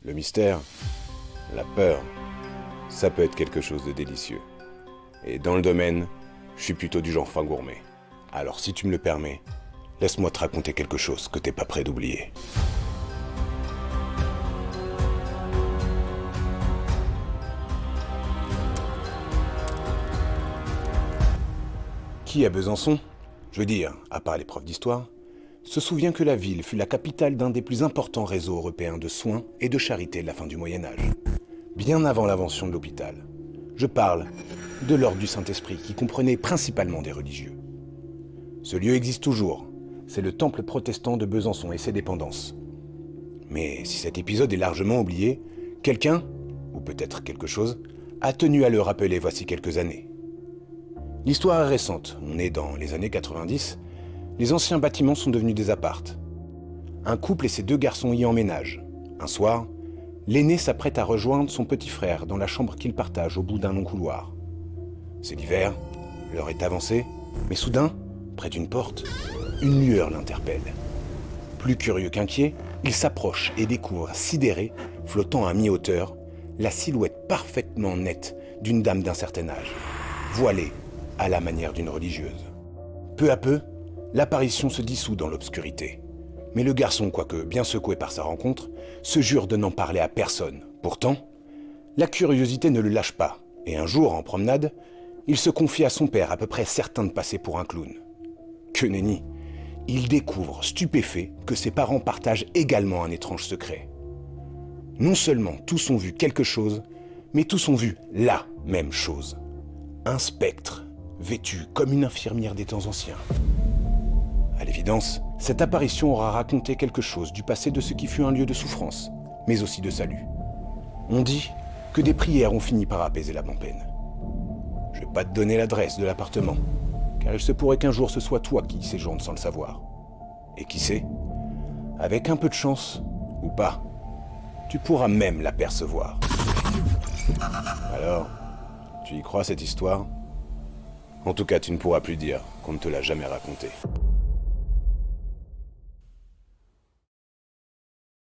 Le mystère, la peur, ça peut être quelque chose de délicieux. Et dans le domaine, je suis plutôt du genre fin gourmet. Alors si tu me le permets, laisse-moi te raconter quelque chose que t'es pas prêt d'oublier. Qui à Besançon, je veux dire, à part les profs d'histoire, se souvient que la ville fut la capitale d'un des plus importants réseaux européens de soins et de charité de la fin du Moyen-Âge, bien avant l'invention de l'hôpital. Je parle de l'ordre du Saint-Esprit qui comprenait principalement des religieux. Ce lieu existe toujours, c'est le temple protestant de Besançon et ses dépendances. Mais si cet épisode est largement oublié, quelqu'un, ou peut-être quelque chose, a tenu à le rappeler voici quelques années. L'histoire est récente, on est dans les années 90, les anciens bâtiments sont devenus des appartes. Un couple et ses deux garçons y emménagent. Un soir, l'aîné s'apprête à rejoindre son petit frère dans la chambre qu'ils partagent au bout d'un long couloir. C'est l'hiver, l'heure est avancée, mais soudain, près d'une porte, une lueur l'interpelle. Plus curieux qu'inquiet, il s'approche et découvre, sidéré, flottant à mi-hauteur, la silhouette parfaitement nette d'une dame d'un certain âge, voilée à la manière d'une religieuse. Peu à peu, l'apparition se dissout dans l'obscurité. Mais le garçon, quoique bien secoué par sa rencontre, se jure de n'en parler à personne. Pourtant, la curiosité ne le lâche pas, et un jour, en promenade, il se confie à son père, à peu près certain de passer pour un clown. Que nenni, il découvre, stupéfait, que ses parents partagent également un étrange secret. Non seulement tous ont vu quelque chose, mais tous ont vu la même chose. Un spectre, vêtu comme une infirmière des temps anciens. À l'évidence, cette apparition aura raconté quelque chose du passé de ce qui fut un lieu de souffrance, mais aussi de salut. On dit que des prières ont fini par apaiser la peine. Je vais pas te donner l'adresse de l'appartement, car il se pourrait qu'un jour ce soit toi qui y séjourne sans le savoir. Et qui sait, avec un peu de chance, ou pas, tu pourras même l'apercevoir. Alors, tu y crois cette histoire ? En tout cas, tu ne pourras plus dire qu'on ne te l'a jamais racontée.